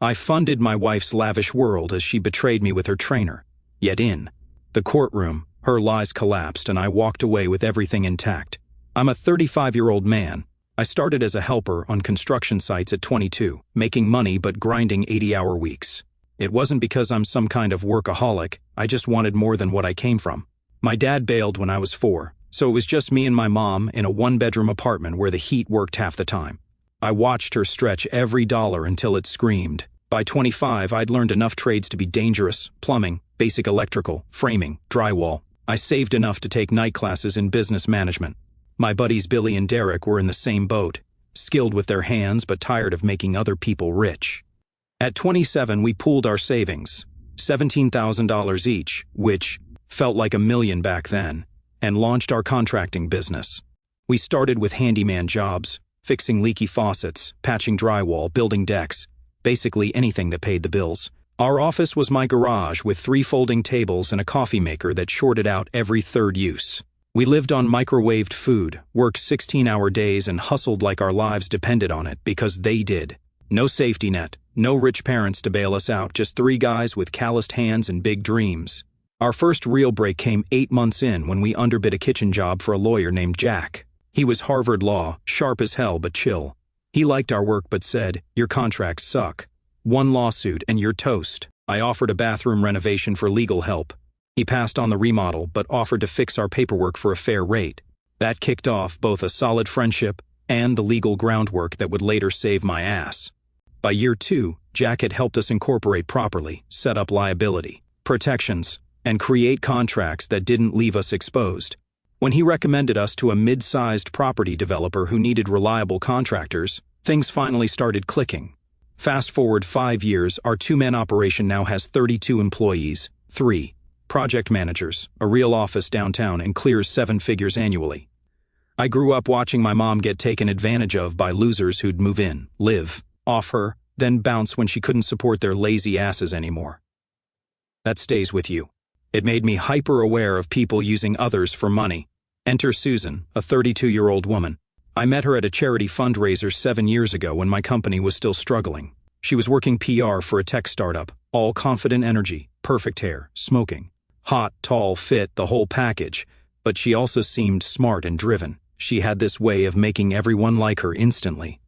I funded my wife's lavish world as she betrayed me with her trainer. Yet in the courtroom, her lies collapsed and I walked away with everything intact. I'm a 35-year-old man. I started as a helper on construction sites at 22, making money but grinding 80-hour weeks. It wasn't because I'm some kind of workaholic, I just wanted more than what I came from. My dad bailed when I was 4, so it was just me and my mom in a one-bedroom apartment where the heat worked half the time. I watched her stretch every dollar until it screamed. By 25, I'd learned enough trades to be dangerous: plumbing, basic electrical, framing, drywall. I saved enough to take night classes in business management. My buddies Billy and Derek were in the same boat, skilled with their hands but tired of making other people rich. At 27, we pooled our savings, $17,000 each, which felt like $1 million back then, and launched our contracting business. We started with handyman jobs, fixing leaky faucets, patching drywall, building decks, basically anything that paid the bills. Our office was my garage with 3 folding tables and a coffee maker that shorted out every third use. We lived on microwaved food, worked 16-hour days and hustled like our lives depended on it because they did. No safety net, no rich parents to bail us out, just 3 guys with calloused hands and big dreams. Our first real break came 8 months in when we underbid a kitchen job for a lawyer named Jack. He was Harvard Law, sharp as hell but chill. He liked our work but said, "Your contracts suck. One lawsuit and you're toast." I offered a bathroom renovation for legal help. He passed on the remodel but offered to fix our paperwork for a fair rate. That kicked off both a solid friendship and the legal groundwork that would later save my ass. By year 2, Jack had helped us incorporate properly, set up liability, protections, and create contracts that didn't leave us exposed. When he recommended us to a mid-sized property developer who needed reliable contractors, things finally started clicking. Fast forward 5 years, our 2-man operation now has 32 employees, 3 project managers, a real office downtown, and clears 7 figures annually. I grew up watching my mom get taken advantage of by losers who'd move in, live off her, then bounce when she couldn't support their lazy asses anymore. That stays with you. It made me hyper-aware of people using others for money. Enter Susan, a 32-year-old woman. I met her at a charity fundraiser 7 years ago when my company was still struggling. She was working PR for a tech startup, all confident energy, perfect hair, smoking. Hot, tall, fit, the whole package. But she also seemed smart and driven. She had this way of making everyone like her instantly.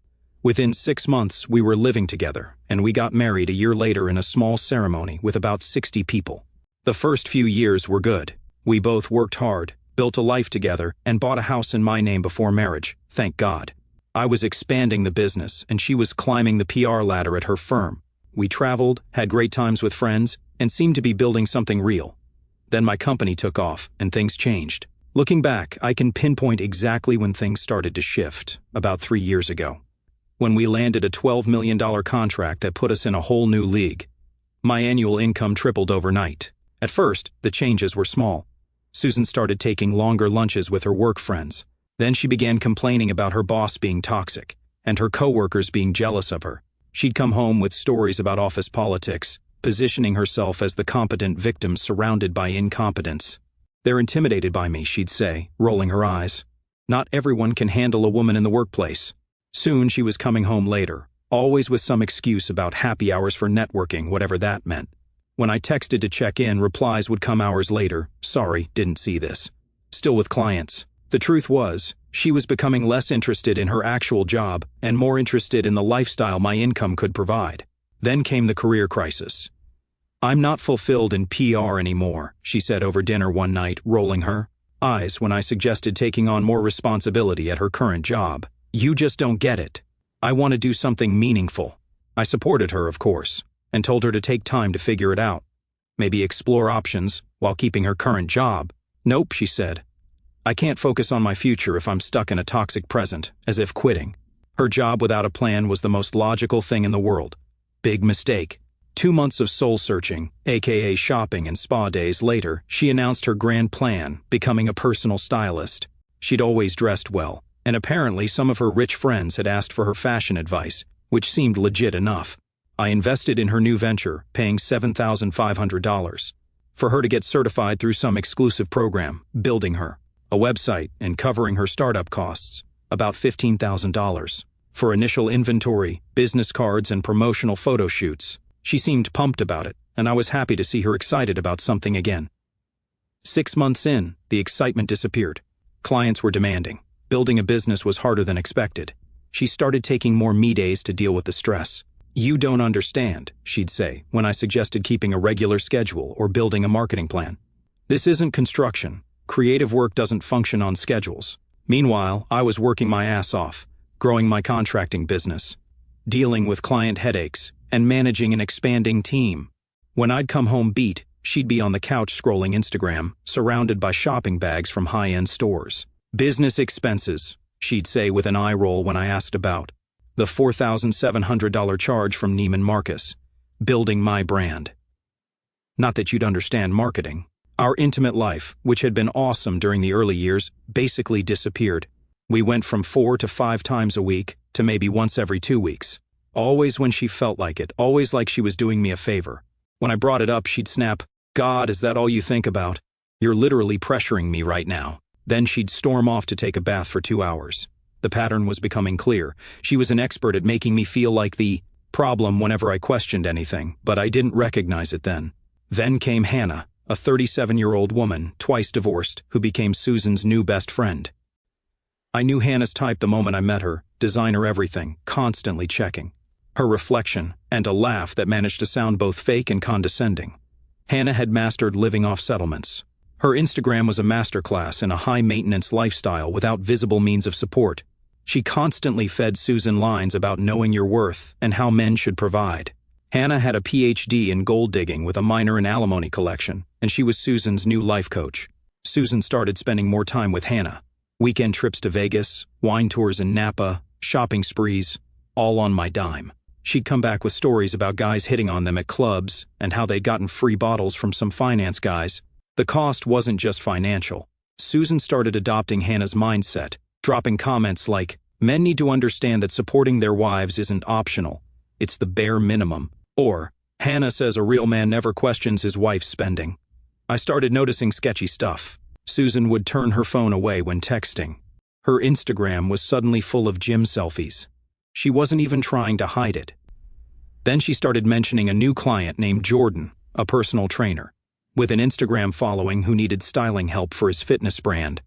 Within 6 months, we were living together, and we got married a year later in a small ceremony with about 60 people. The first few years were good. We both worked hard, built a life together, and bought a house in my name before marriage, thank God. I was expanding the business, and she was climbing the PR ladder at her firm. We traveled, had great times with friends, and seemed to be building something real. Then my company took off, and things changed. Looking back, I can pinpoint exactly when things started to shift, about 3 years ago. When we landed a $12 million contract that put us in a whole new league. My annual income tripled overnight. At first, the changes were small. Susan started taking longer lunches with her work friends. Then she began complaining about her boss being toxic, and her coworkers being jealous of her. She'd come home with stories about office politics, positioning herself as the competent victim surrounded by incompetence. "They're intimidated by me," she'd say, rolling her eyes. "Not everyone can handle a woman in the workplace." Soon she was coming home later, always with some excuse about happy hours for networking, whatever that meant. When I texted to check in, replies would come hours later. "Sorry, didn't see this." Still with clients. The truth was, she was becoming less interested in her actual job and more interested in the lifestyle my income could provide. Then came the career crisis. "I'm not fulfilled in PR anymore," she said over dinner one night, rolling her eyes when I suggested taking on more responsibility at her current job. "You just don't get it. I want to do something meaningful." I supported her, of course, and told her to take time to figure it out. Maybe explore options while keeping her current job. "Nope," she said. "I can't focus on my future if I'm stuck in a toxic present," as if quitting. Her job without a plan was the most logical thing in the world. Big mistake. 2 months of soul-searching, aka shopping and spa days later, she announced her grand plan, becoming a personal stylist. She'd always dressed well, and apparently some of her rich friends had asked for her fashion advice, which seemed legit enough. I invested in her new venture, paying $7,500 for her to get certified through some exclusive program, building her a website and covering her startup costs, about $15,000. for initial inventory, business cards, and promotional photo shoots. She seemed pumped about it, and I was happy to see her excited about something again. 6 months in, the excitement disappeared. Clients were demanding. Building a business was harder than expected. She started taking more me days to deal with the stress. "You don't understand," she'd say, when I suggested keeping a regular schedule or building a marketing plan. "This isn't construction. Creative work doesn't function on schedules." Meanwhile, I was working my ass off, growing my contracting business, dealing with client headaches, and managing an expanding team. When I'd come home beat, she'd be on the couch scrolling Instagram, surrounded by shopping bags from high-end stores. "Business expenses," she'd say with an eye roll when I asked about. "The $4,700 charge from Neiman Marcus. Building my brand." Not that you'd understand marketing. Our intimate life, which had been awesome during the early years, basically disappeared. We went from 4 to 5 times a week to maybe once every 2 weeks. Always when she felt like it, always like she was doing me a favor. When I brought it up, she'd snap, "God, is that all you think about? You're literally pressuring me right now." Then she'd storm off to take a bath for 2 hours. The pattern was becoming clear. She was an expert at making me feel like the problem whenever I questioned anything, but I didn't recognize it then. Then came Hannah, a 37-year-old woman, twice divorced, who became Susan's new best friend. I knew Hannah's type the moment I met her, designer everything, constantly checking. Her reflection, and a laugh that managed to sound both fake and condescending. Hannah had mastered living off settlements. Her Instagram was a masterclass in a high-maintenance lifestyle without visible means of support. She constantly fed Susan lines about knowing your worth and how men should provide. Hannah had a PhD in gold digging with a minor in alimony collection, and she was Susan's new life coach. Susan started spending more time with Hannah. Weekend trips to Vegas, wine tours in Napa, shopping sprees, all on my dime. She'd come back with stories about guys hitting on them at clubs and how they'd gotten free bottles from some finance guys. The cost wasn't just financial. Susan started adopting Hannah's mindset, dropping comments like, "Men need to understand that supporting their wives isn't optional. It's the bare minimum." Or, "Hannah says a real man never questions his wife's spending." I started noticing sketchy stuff. Susan would turn her phone away when texting. Her Instagram was suddenly full of gym selfies. She wasn't even trying to hide it. Then she started mentioning a new client named Jordan, a personal trainer, with an Instagram following who needed styling help for his fitness brand.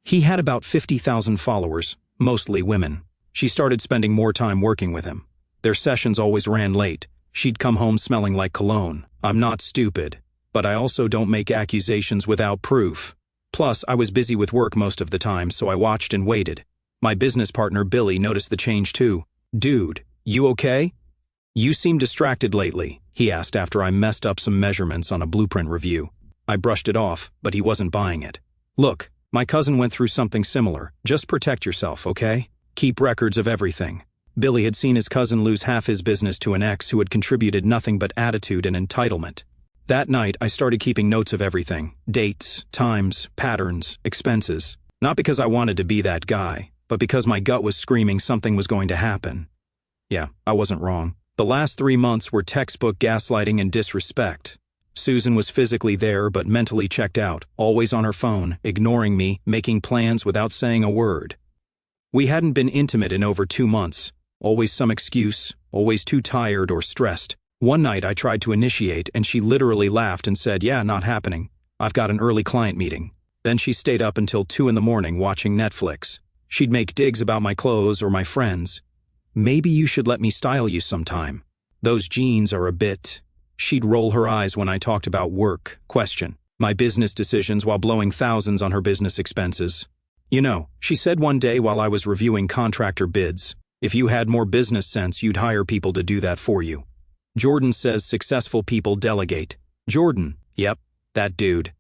He had about 50,000 followers, mostly women. She started spending more time working with him. Their sessions always ran late. She'd come home smelling like cologne. I'm not stupid, but I also don't make accusations without proof. Plus, I was busy with work most of the time, so I watched and waited. My business partner, Billy, noticed the change too. "Dude, you okay? You seem distracted lately," he asked after I messed up some measurements on a blueprint review. I brushed it off, but he wasn't buying it. "Look, my cousin went through something similar. Just protect yourself, okay? Keep records of everything." Billy had seen his cousin lose half his business to an ex who had contributed nothing but attitude and entitlement. That night, I started keeping notes of everything: dates, times, patterns, expenses. Not because I wanted to be that guy, but because my gut was screaming something was going to happen. Yeah, I wasn't wrong. The last 3 months were textbook gaslighting and disrespect. Susan was physically there but mentally checked out, always on her phone, ignoring me, making plans without saying a word. We hadn't been intimate in over 2 months. Always some excuse, always too tired or stressed. One night I tried to initiate and she literally laughed and said, "Yeah, not happening. I've got an early client meeting." Then she stayed up until 2 in the morning watching Netflix. She'd make digs about my clothes or my friends. "Maybe you should let me style you sometime. Those jeans are a bit..." She'd roll her eyes when I talked about work, question my business decisions while blowing thousands on her business expenses. "You know," she said one day while I was reviewing contractor bids, "if you had more business sense, you'd hire people to do that for you. Jordan says successful people delegate." Jordan, yep, that dude.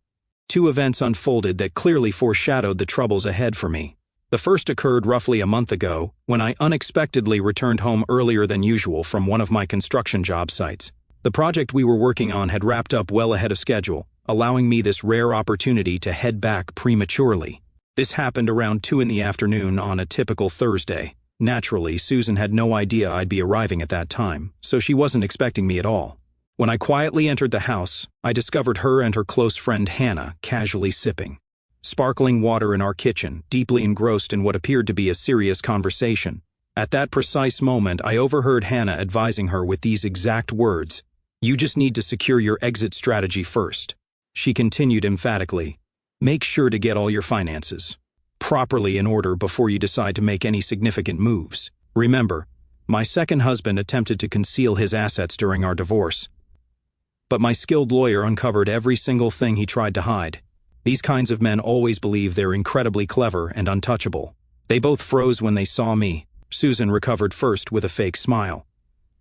2 events unfolded that clearly foreshadowed the troubles ahead for me. The first occurred roughly a month ago, when I unexpectedly returned home earlier than usual from one of my construction job sites. The project we were working on had wrapped up well ahead of schedule, allowing me this rare opportunity to head back prematurely. This happened around 2 in the afternoon on a typical Thursday. Naturally, Susan had no idea I'd be arriving at that time, so she wasn't expecting me at all. When I quietly entered the house, I discovered her and her close friend Hannah casually sipping sparkling water in our kitchen, deeply engrossed in what appeared to be a serious conversation. At that precise moment, I overheard Hannah advising her with these exact words, "You just need to secure your exit strategy first." She continued emphatically, "Make sure to get all your finances properly in order before you decide to make any significant moves. Remember, my second husband attempted to conceal his assets during our divorce, but my skilled lawyer uncovered every single thing he tried to hide. These kinds of men always believe they're incredibly clever and untouchable." They both froze when they saw me. Susan recovered first with a fake smile.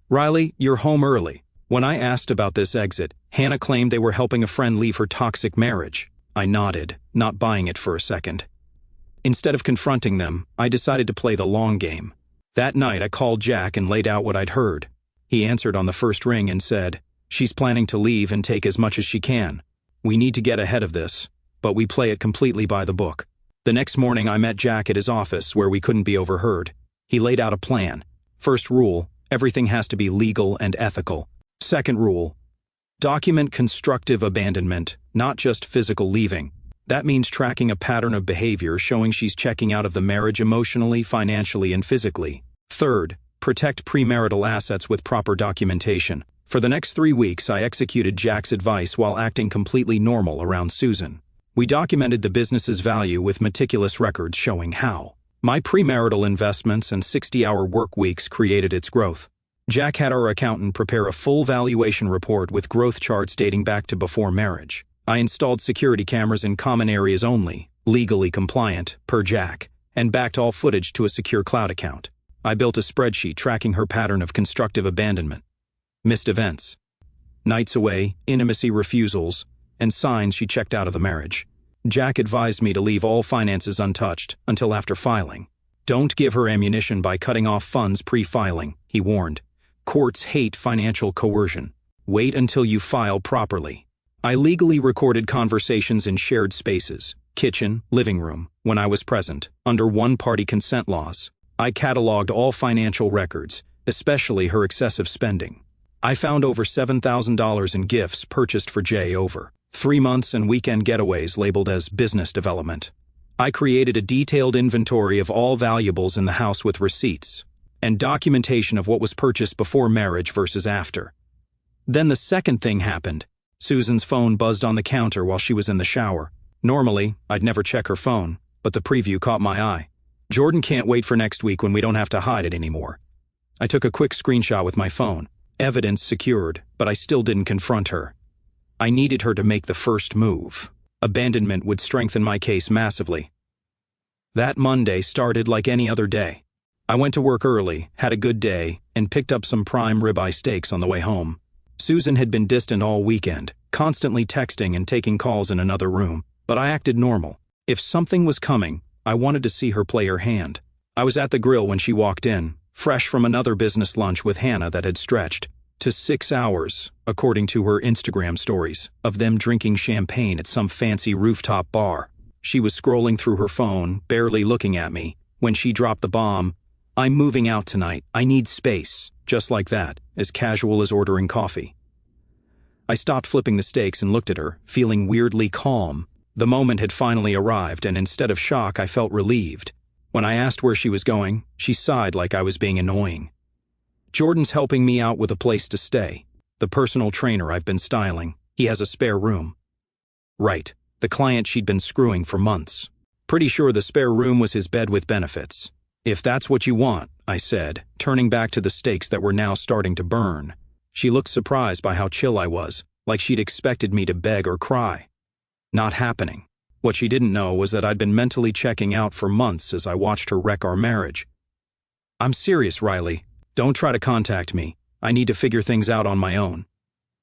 "Riley, you're home early." When I asked about this exit, Hannah claimed they were helping a friend leave her toxic marriage. I nodded, not buying it for a second. Instead of confronting them, I decided to play the long game. That night, I called Jack and laid out what I'd heard. He answered on the first ring and said, "She's planning to leave and take as much as she can. We need to get ahead of this, but we play it completely by the book." The next morning, I met Jack at his office where we couldn't be overheard. He laid out a plan. First rule, everything has to be legal and ethical. Second rule, document constructive abandonment, not just physical leaving. That means tracking a pattern of behavior showing she's checking out of the marriage emotionally, financially, and physically. Third, protect premarital assets with proper documentation. For the next 3 weeks, I executed Jack's advice while acting completely normal around Susan. We documented the business's value with meticulous records showing how. My premarital investments and 60-hour work weeks created its growth. Jack had our accountant prepare a full valuation report with growth charts dating back to before marriage. I installed security cameras in common areas only, legally compliant, per Jack, and backed all footage to a secure cloud account. I built a spreadsheet tracking her pattern of constructive abandonment, missed events, nights away, intimacy refusals, and signs she checked out of the marriage. Jack advised me to leave all finances untouched until after filing. "Don't give her ammunition by cutting off funds pre-filing," he warned. "Courts hate financial coercion. Wait until you file properly." I legally recorded conversations in shared spaces, kitchen, living room, when I was present, under one-party consent laws. I cataloged all financial records, especially her excessive spending. I found over $7,000 in gifts purchased for Jay over 3 months and weekend getaways labeled as business development. I created a detailed inventory of all valuables in the house with receipts and documentation of what was purchased before marriage versus after. Then the second thing happened. Susan's phone buzzed on the counter while she was in the shower. Normally, I'd never check her phone, but the preview caught my eye. "Jordan can't wait for next week when we don't have to hide it anymore." I took a quick screenshot with my phone. Evidence secured, but I still didn't confront her. I needed her to make the first move. Abandonment would strengthen my case massively. That Monday started like any other day. I went to work early, had a good day, and picked up some prime ribeye steaks on the way home. Susan had been distant all weekend, constantly texting and taking calls in another room, but I acted normal. If something was coming, I wanted to see her play her hand. I was at the grill when she walked in, fresh from another business lunch with Hannah that had stretched to 6 hours, according to her Instagram stories, of them drinking champagne at some fancy rooftop bar. She was scrolling through her phone, barely looking at me, when she dropped the bomb, "I'm moving out tonight, I need space," just like that, as casual as ordering coffee. I stopped flipping the steaks and looked at her, feeling weirdly calm. The moment had finally arrived, and instead of shock, I felt relieved. When I asked where she was going, she sighed like I was being annoying. "Jordan's helping me out with a place to stay. The personal trainer I've been styling. He has a spare room." Right, the client she'd been screwing for months. Pretty sure the spare room was his bed with benefits. "If that's what you want," I said, turning back to the steaks that were now starting to burn. She looked surprised by how chill I was, like she'd expected me to beg or cry. Not happening. What she didn't know was that I'd been mentally checking out for months as I watched her wreck our marriage. "I'm serious, Riley. Don't try to contact me. I need to figure things out on my own."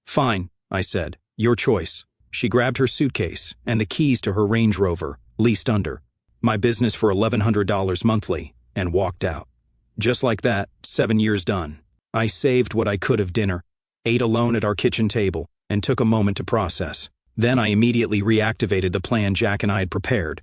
"Fine," I said. "Your choice." She grabbed her suitcase and the keys to her Range Rover, leased under my business for $1,100 monthly, and walked out. Just like that, 7 years done. I saved what I could of dinner, ate alone at our kitchen table, and took a moment to process. Then I immediately reactivated the plan Jack and I had prepared.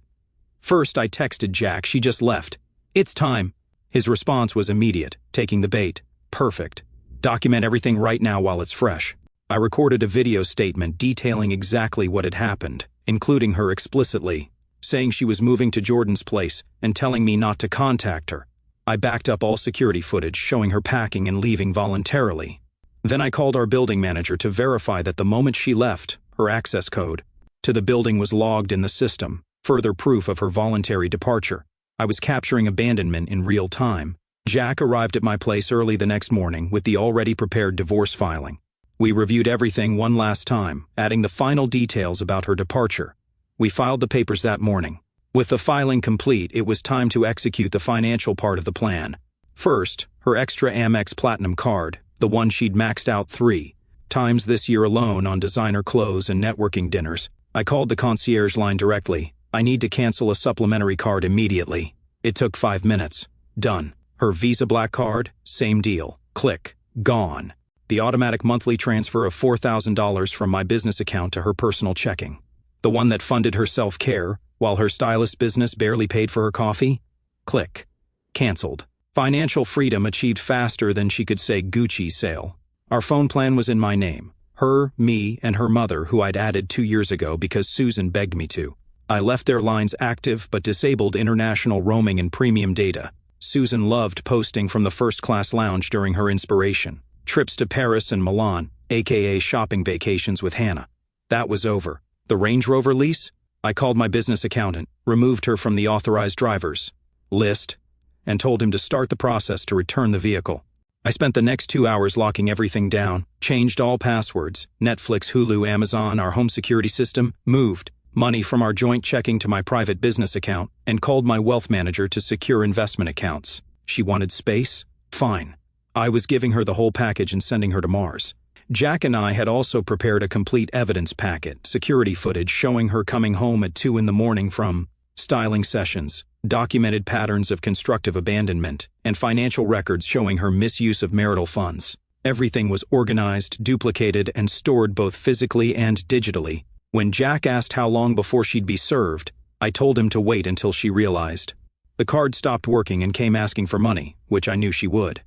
First, I texted Jack. She just left. "It's time." His response was immediate, taking the bait. "Perfect. Document everything right now while it's fresh." I recorded a video statement detailing exactly what had happened, including her explicitly saying she was moving to Jordan's place and telling me not to contact her. I backed up all security footage showing her packing and leaving voluntarily. Then I called our building manager to verify that the moment she left, her access code to the building was logged in the system, further proof of her voluntary departure. I was capturing abandonment in real time. Jack arrived at my place early the next morning with the already prepared divorce filing. We reviewed everything one last time, adding the final details about her departure. We filed the papers that morning. With the filing complete, it was time to execute the financial part of the plan. First, her extra Amex Platinum card, the one she'd maxed out 3 times this year alone on designer clothes and networking dinners. I called the concierge line directly. I need to cancel a supplementary card immediately. It took 5 minutes. Done. Her Visa Black card, same deal. Click. Gone. The automatic monthly transfer of $4,000 from my business account to her personal checking. The one that funded her self-care, while her stylist business barely paid for her coffee? Click. Canceled. Financial freedom achieved faster than she could say Gucci sale. Our phone plan was in my name. Her, me, and her mother, who I'd added 2 years ago because Susan begged me to. I left their lines active but disabled international roaming and premium data. Susan loved posting from the first-class lounge during her inspiration. Trips to Paris and Milan, aka shopping vacations with Hannah. That was over. The Range Rover lease? I called my business accountant, removed her from the authorized drivers list, and told him to start the process to return the vehicle. I spent the next 2 hours locking everything down, changed all passwords, Netflix, Hulu, Amazon, our home security system, moved money from our joint checking to my private business account, and called my wealth manager to secure investment accounts. She wanted space? Fine. I was giving her the whole package and sending her to Mars. Jack and I had also prepared a complete evidence packet, security footage showing her coming home at 2 in the morning from styling sessions, documented patterns of constructive abandonment, and financial records showing her misuse of marital funds. Everything was organized, duplicated, and stored both physically and digitally. When Jack asked how long before she'd be served, I told him to wait until she realized. The card stopped working and came asking for money, which I knew she would.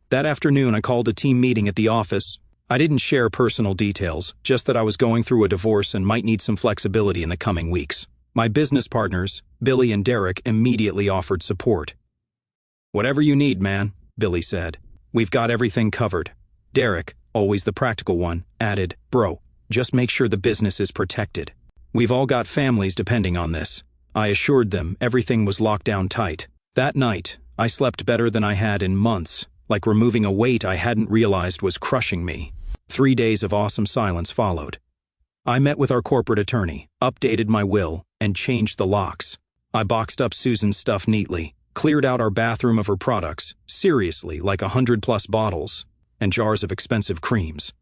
That afternoon, I called a team meeting at the office. I didn't share personal details, just that I was going through a divorce and might need some flexibility in the coming weeks. My business partners, Billy and Derek, immediately offered support. "Whatever you need, man," Billy said. "We've got everything covered." Derek, always the practical one, added, "Bro, just make sure the business is protected. We've all got families depending on this." I assured them everything was locked down tight. That night, I slept better than I had in months, like removing a weight I hadn't realized was crushing me. 3 days of awesome silence followed. I met with our corporate attorney, updated my will, and changed the locks. I boxed up Susan's stuff neatly, cleared out our bathroom of her products, seriously, like 100+ bottles, and jars of expensive creams.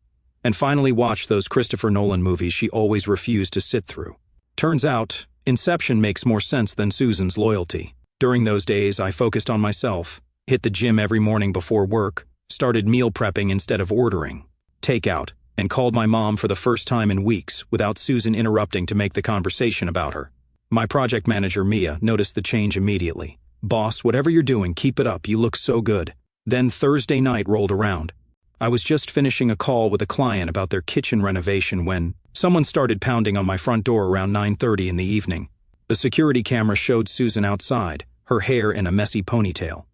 And finally watched those Christopher Nolan movies she always refused to sit through. Turns out, Inception makes more sense than Susan's loyalty. During those days, I focused on myself, hit the gym every morning before work, started meal prepping instead of ordering takeout, and called my mom for the first time in weeks without Susan interrupting to make the conversation about her. My project manager, Mia, noticed the change immediately. "Boss, whatever you're doing, keep it up, you look so good." Then Thursday night rolled around. I was just finishing a call with a client about their kitchen renovation when someone started pounding on my front door around 9:30 in the evening. The security camera showed Susan outside, her hair in a messy ponytail.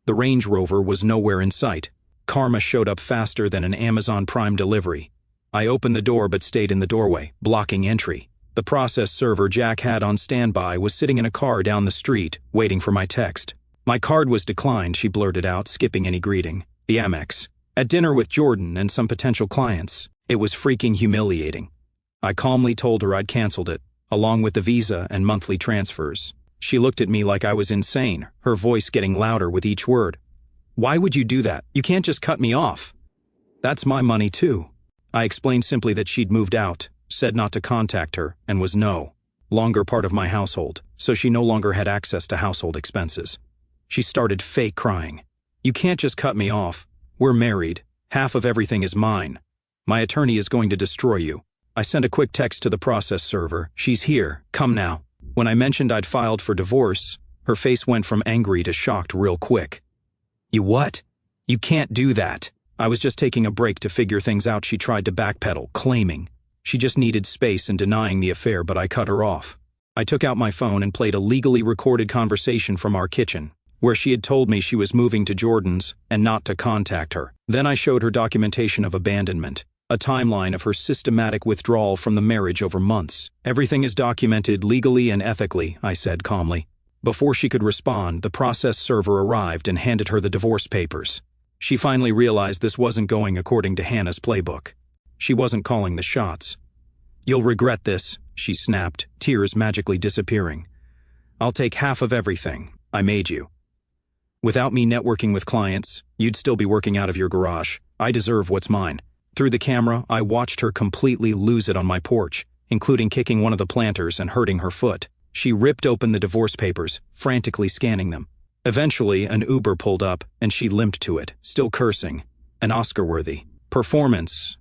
The Range Rover was nowhere in sight. Karma showed up faster than an Amazon Prime delivery. I opened the door but stayed in the doorway, blocking entry. The process server Jack had on standby was sitting in a car down the street, waiting for my text. "My card was declined," she blurted out, skipping any greeting. "The Amex. At dinner with Jordan and some potential clients. It was freaking humiliating." I calmly told her I'd canceled it, along with the visa and monthly transfers. She looked at me like I was insane, her voice getting louder with each word. "Why would you do that? You can't just cut me off." "That's my money too." I explained simply that she'd moved out, said not to contact her, and was no longer part of my household, so she no longer had access to household expenses. She started fake crying. "You can't just cut me off. We're married. Half of everything is mine. My attorney is going to destroy you." I sent a quick text to the process server. "She's here. Come now." When I mentioned I'd filed for divorce, her face went from angry to shocked real quick. "You what? You can't do that." I was just taking a break to figure things out. She tried to backpedal, claiming she just needed space and denying the affair, but I cut her off. I took out my phone and played a legally recorded conversation from our kitchen. where she had told me she was moving to Jordan's and not to contact her. Then I showed her documentation of abandonment, a timeline of her systematic withdrawal from the marriage over months. Everything is documented legally and ethically, I said calmly. Before she could respond, the process server arrived and handed her the divorce papers. She finally realized this wasn't going according to Hannah's playbook. She wasn't calling the shots. "You'll regret this," she snapped, tears magically disappearing. "I'll take half of everything. I made you. Without me networking with clients, you'd still be working out of your garage. I deserve what's mine." Through the camera, I watched her completely lose it on my porch, including kicking one of the planters and hurting her foot. She ripped open the divorce papers, frantically scanning them. Eventually, an Uber pulled up, and she limped to it, still cursing. An Oscar-worthy performance.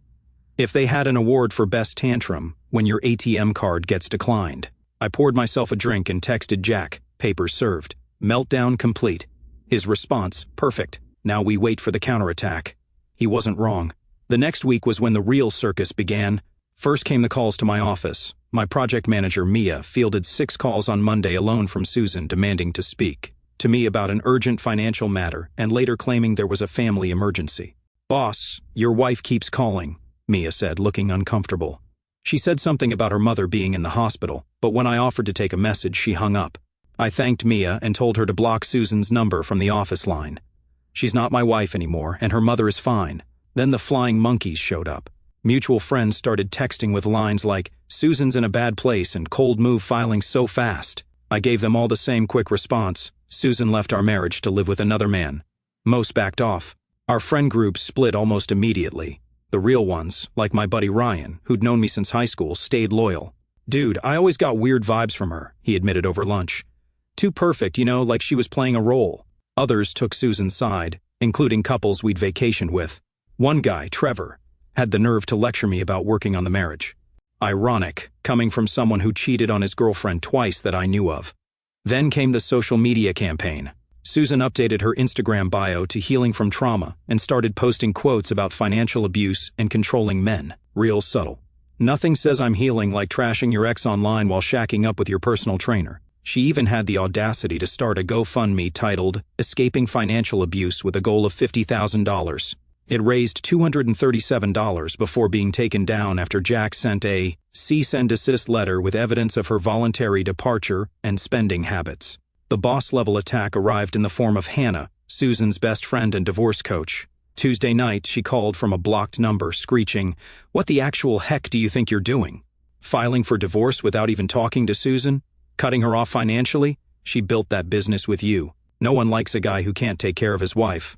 If they had an award for best tantrum when your ATM card gets declined. I poured myself a drink and texted Jack, "Papers served. Meltdown complete." His response, "Perfect. Now we wait for the counterattack." He wasn't wrong. The next week was when the real circus began. First came the calls to my office. My project manager, Mia, fielded 6 calls on Monday alone from Susan demanding to speak to me about an urgent financial matter and later claiming there was a family emergency. "Boss, your wife keeps calling," Mia said, looking uncomfortable. She said something about her mother being in the hospital, but when I offered to take a message, she hung up. I thanked Mia and told her to block Susan's number from the office line. She's not my wife anymore, and her mother is fine. Then the flying monkeys showed up. Mutual friends started texting with lines like, "Susan's in a bad place and cold move filing so fast." I gave them all the same quick response. Susan left our marriage to live with another man. Most backed off. Our friend group split almost immediately. The real ones, like my buddy Ryan, who'd known me since high school, stayed loyal. "Dude, I always got weird vibes from her," he admitted over lunch. "Too perfect, like she was playing a role." Others took Susan's side, including couples we'd vacationed with. One guy, Trevor, had the nerve to lecture me about working on the marriage. Ironic, coming from someone who cheated on his girlfriend twice that I knew of. Then came the social media campaign. Susan updated her Instagram bio to healing from trauma and started posting quotes about financial abuse and controlling men. Real subtle. "Nothing says I'm healing like trashing your ex online while shacking up with your personal trainer." She even had the audacity to start a GoFundMe titled, "Escaping Financial Abuse with a Goal of $50,000. It raised $237 before being taken down after Jack sent a cease and desist letter with evidence of her voluntary departure and spending habits. The boss-level attack arrived in the form of Hannah, Susan's best friend and divorce coach. Tuesday night, she called from a blocked number, screeching, "What the actual heck do you think you're doing? Filing for divorce without even talking to Susan? Cutting her off financially? She built that business with you. No one likes a guy who can't take care of his wife.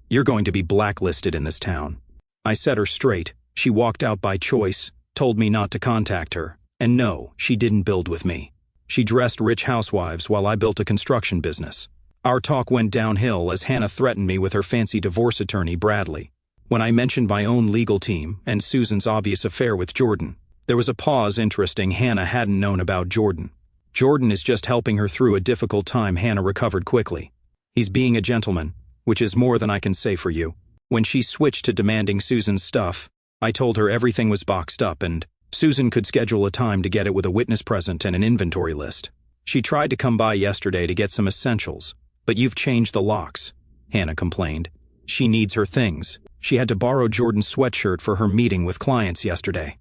You're going to be blacklisted in this town." I set her straight. She walked out by choice, told me not to contact her. And no, she didn't build with me. She dressed rich housewives while I built a construction business. Our talk went downhill as Hannah threatened me with her fancy divorce attorney, Bradley. When I mentioned my own legal team and Susan's obvious affair with Jordan, there was a pause. Interesting, Hannah hadn't known about Jordan. Jordan is just helping her through a difficult time. Hannah recovered quickly. He's being a gentleman, which is more than I can say for you. When she switched to demanding Susan's stuff, I told her everything was boxed up and Susan could schedule a time to get it with a witness present and an inventory list. She tried to come by yesterday to get some essentials, but you've changed the locks, Hannah complained. She needs her things. She had to borrow Jordan's sweatshirt for her meeting with clients yesterday.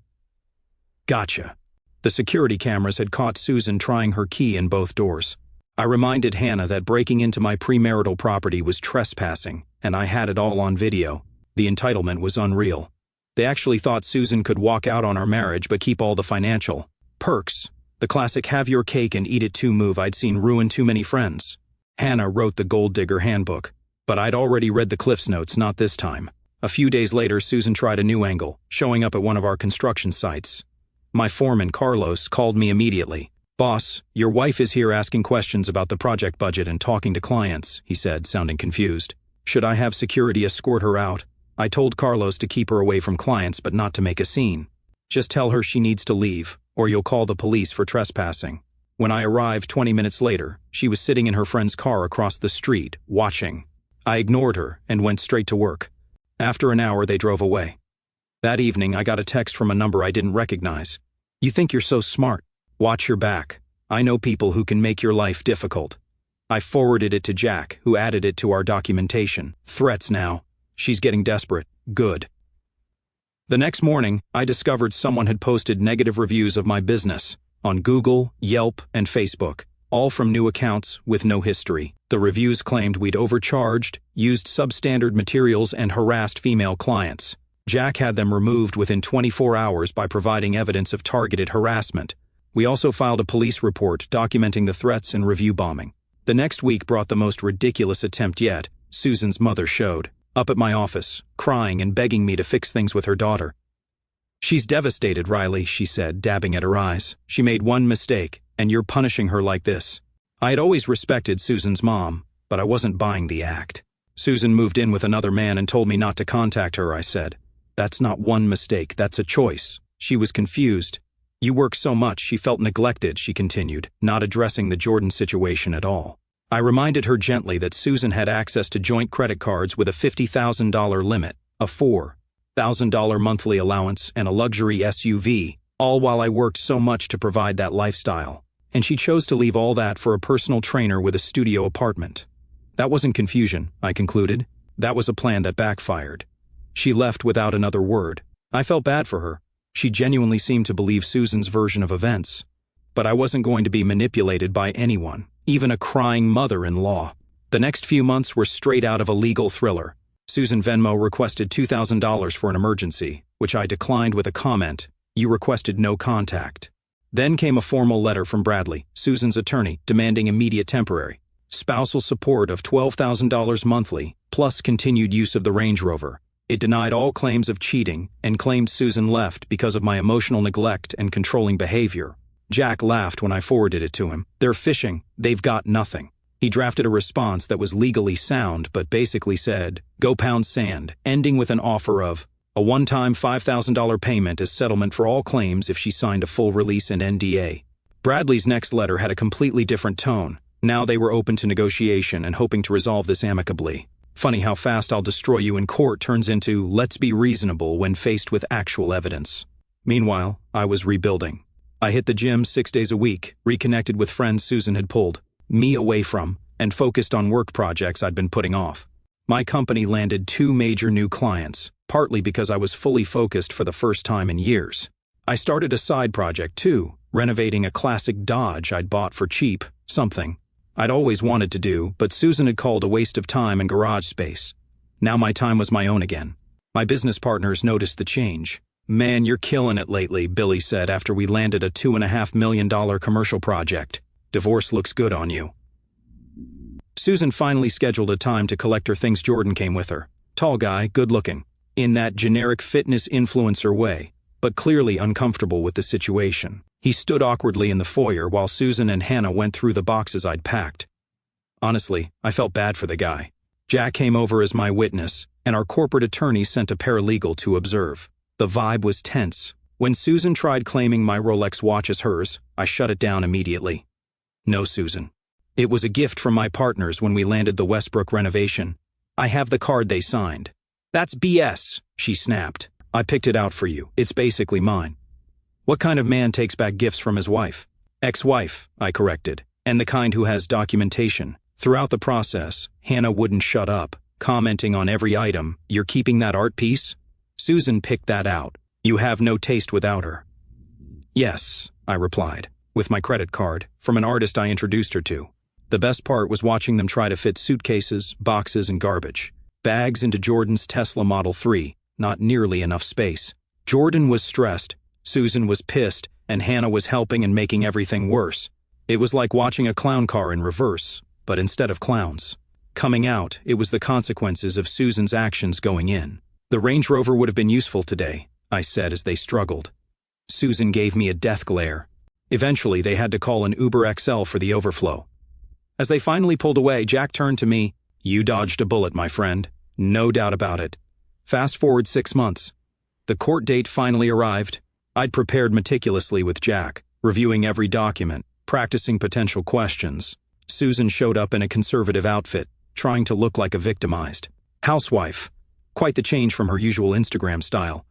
Gotcha. The security cameras had caught Susan trying her key in both doors. I reminded Hannah that breaking into my premarital property was trespassing, and I had it all on video. The entitlement was unreal. They actually thought Susan could walk out on our marriage but keep all the financial perks. The classic have your cake and eat it too move I'd seen ruin too many friends. Hannah wrote the Gold Digger Handbook, but I'd already read the Cliff's Notes, not this time. A few days later, Susan tried a new angle, showing up at one of our construction sites. My foreman, Carlos, called me immediately. "Boss, your wife is here asking questions about the project budget and talking to clients," he said, sounding confused. "Should I have security escort her out?" I told Carlos to keep her away from clients but not to make a scene. "Just tell her she needs to leave, or you'll call the police for trespassing." When I arrived 20 minutes later, she was sitting in her friend's car across the street, watching. I ignored her and went straight to work. After an hour, they drove away. That evening, I got a text from a number I didn't recognize. "You think you're so smart? Watch your back. I know people who can make your life difficult." I forwarded it to Jack, who added it to our documentation. Threats now. She's getting desperate. Good. The next morning, I discovered someone had posted negative reviews of my business on Google, Yelp, and Facebook, all from new accounts with no history. The reviews claimed we'd overcharged, used substandard materials, and harassed female clients. Jack had them removed within 24 hours by providing evidence of targeted harassment. We also filed a police report documenting the threats and review bombing. The next week brought the most ridiculous attempt yet. Susan's mother showed up at my office, crying and begging me to fix things with her daughter. "She's devastated, Riley," she said, dabbing at her eyes. "She made one mistake, and you're punishing her like this." I had always respected Susan's mom, but I wasn't buying the act. "Susan moved in with another man and told me not to contact her," I said. "That's not one mistake, that's a choice." She was confused. "You work so much," she felt neglected, she continued, not addressing the Jordan situation at all. I reminded her gently that Susan had access to joint credit cards with a $50,000 limit, a $4,000 monthly allowance, and a luxury SUV, all while I worked so much to provide that lifestyle. And she chose to leave all that for a personal trainer with a studio apartment. That wasn't confusion, I concluded. That was a plan that backfired. She left without another word. I felt bad for her. She genuinely seemed to believe Susan's version of events. But I wasn't going to be manipulated by anyone, even a crying mother-in-law. The next few months were straight out of a legal thriller. Susan Venmo requested $2,000 for an emergency, which I declined with a comment, "You requested no contact." Then came a formal letter from Bradley, Susan's attorney, demanding immediate temporary spousal support of $12,000 monthly, plus continued use of the Range Rover. It denied all claims of cheating and claimed Susan left because of my emotional neglect and controlling behavior. Jack laughed when I forwarded it to him. "They're fishing. They've got nothing." He drafted a response that was legally sound but basically said, "Go pound sand," ending with an offer of a one-time $5,000 payment as settlement for all claims if she signed a full release and NDA. Bradley's next letter had a completely different tone. Now they were open to negotiation and hoping to resolve this amicably. Funny how fast "I'll destroy you in court" turns into "let's be reasonable" when faced with actual evidence. Meanwhile, I was rebuilding. I hit the gym 6 days a week, reconnected with friends Susan had pulled me away from, and focused on work projects I'd been putting off. My company landed 2 major new clients, partly because I was fully focused for the first time in years. I started a side project too, renovating a classic Dodge I'd bought for cheap, something I'd always wanted to do, but Susan had called a waste of time and garage space. Now my time was my own again. My business partners noticed the change. "Man, you're killing it lately," Billy said after we landed a $2.5 million commercial project. "Divorce looks good on you." Susan finally scheduled a time to collect her things. Jordan came with her. Tall guy, good looking, in that generic fitness influencer way, but clearly uncomfortable with the situation. He stood awkwardly in the foyer while Susan and Hannah went through the boxes I'd packed. Honestly, I felt bad for the guy. Jack came over as my witness, and our corporate attorney sent a paralegal to observe. The vibe was tense. When Susan tried claiming my Rolex watch as hers, I shut it down immediately. "No, Susan. It was a gift from my partners when we landed the Westbrook renovation. I have the card they signed." "That's BS," she snapped. "I picked it out for you. It's basically mine." "What kind of man takes back gifts from his wife?" "Ex-wife," I corrected, "and the kind who has documentation." Throughout the process, Hannah wouldn't shut up, commenting on every item. "You're keeping that art piece?" "Susan picked that out. You have no taste without her." "Yes," I replied, with my credit card, from an artist I introduced her to. The best part was watching them try to fit suitcases, boxes, and garbage bags into Jordan's Tesla Model 3, not nearly enough space. Jordan was stressed, Susan was pissed, and Hannah was helping and making everything worse. It was like watching a clown car in reverse, but instead of clowns coming out, it was the consequences of Susan's actions going in. "The Range Rover would have been useful today," I said as they struggled. Susan gave me a death glare. Eventually, they had to call an Uber XL for the overflow. As they finally pulled away, Jack turned to me. "You dodged a bullet, my friend. No doubt about it." Fast forward 6 months. The court date finally arrived. I'd prepared meticulously with Jack, reviewing every document, practicing potential questions. Susan showed up in a conservative outfit, trying to look like a victimized housewife. Quite the change from her usual Instagram style.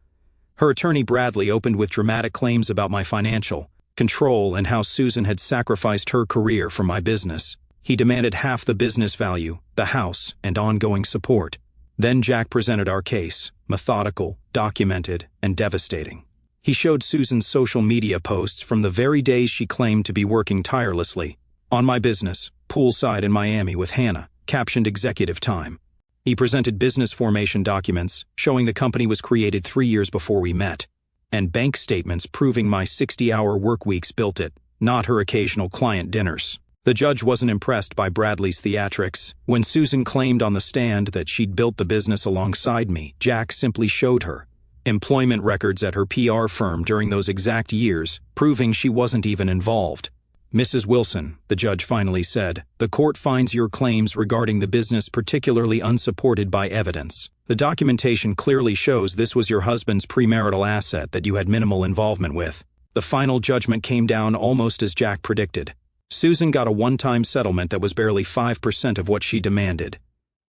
Her attorney Bradley opened with dramatic claims about my financial control and how Susan had sacrificed her career for my business. He demanded half the business value, the house, and ongoing support. Then Jack presented our case, methodical, documented, and devastating. He showed Susan's social media posts from the very days she claimed to be working tirelessly. On my business, poolside in Miami with Hannah, captioned executive time. He presented business formation documents showing the company was created 3 years before we met, and bank statements proving my 60-hour work weeks built it, not her occasional client dinners. The judge wasn't impressed by Bradley's theatrics. When Susan claimed on the stand that she'd built the business alongside me, Jack simply showed her employment records at her PR firm during those exact years, proving she wasn't even involved. Mrs. Wilson, the judge finally said, the court finds your claims regarding the business particularly unsupported by evidence. The documentation clearly shows this was your husband's premarital asset that you had minimal involvement with. The final judgment came down almost as Jack predicted. Susan got a one-time settlement that was barely 5% of what she demanded.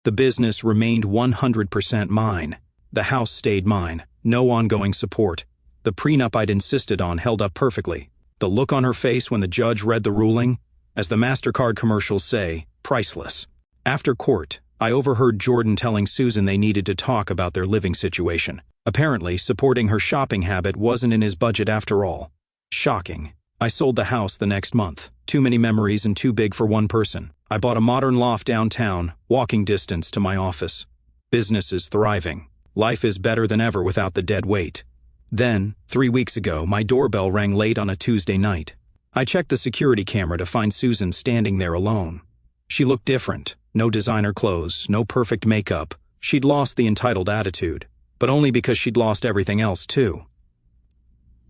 The business remained 100% mine. The house stayed mine. No ongoing support. The prenup I'd insisted on held up perfectly. The look on her face when the judge read the ruling, as the MasterCard commercials say, priceless. After court, I overheard Jordan telling Susan they needed to talk about their living situation. Apparently, supporting her shopping habit wasn't in his budget after all. Shocking. I sold the house the next month. Too many memories and too big for one person. I bought a modern loft downtown, walking distance to my office. Business is thriving. Life is better than ever without the dead weight. Then, 3 weeks ago, my doorbell rang late on a Tuesday night. I checked the security camera to find Susan standing there alone. She looked different. No designer clothes, no perfect makeup. She'd lost the entitled attitude, but only because she'd lost everything else too.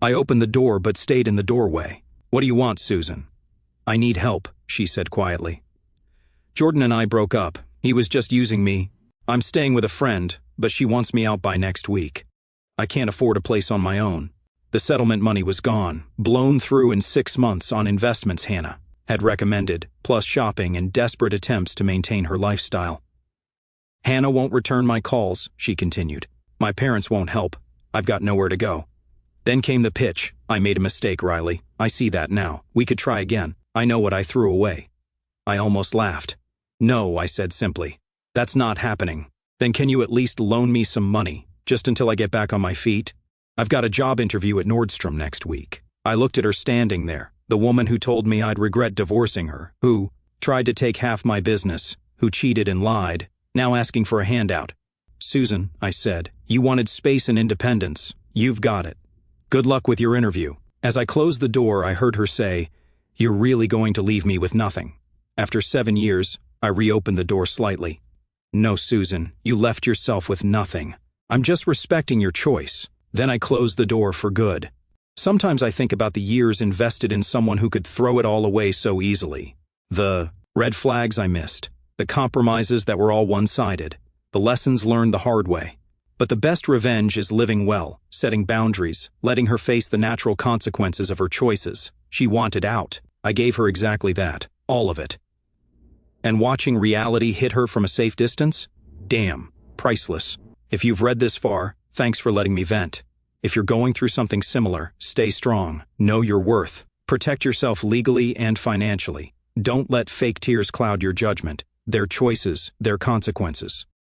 I opened the door but stayed in the doorway. What do you want, Susan? I need help, she said quietly. Jordan and I broke up. He was just using me. I'm staying with a friend, but she wants me out by next week. I can't afford a place on my own. The settlement money was gone, blown through in 6 months on investments Hannah had recommended, plus shopping and desperate attempts to maintain her lifestyle. Hannah won't return my calls, she continued. My parents won't help. I've got nowhere to go. Then came the pitch. I made a mistake, Riley. I see that now. We could try again. I know what I threw away. I almost laughed. No, I said simply. That's not happening. Then can you at least loan me some money? Just until I get back on my feet? I've got a job interview at Nordstrom next week. I looked at her standing there, the woman who told me I'd regret divorcing her, who tried to take half my business, who cheated and lied, now asking for a handout. Susan, I said, you wanted space and independence. You've got it. Good luck with your interview. As I closed the door, I heard her say, you're really going to leave me with nothing. After 7 years, I reopened the door slightly. No, Susan, you left yourself with nothing. I'm just respecting your choice. Then I closed the door for good. Sometimes I think about the years invested in someone who could throw it all away so easily. The red flags I missed, the compromises that were all one-sided, the lessons learned the hard way. But the best revenge is living well, setting boundaries, letting her face the natural consequences of her choices. She wanted out. I gave her exactly that, all of it. And watching reality hit her from a safe distance? Damn, priceless. If you've read this far, thanks for letting me vent. If you're going through something similar, stay strong. Know your worth. Protect yourself legally and financially. Don't let fake tears cloud your judgment. Their choices, their consequences.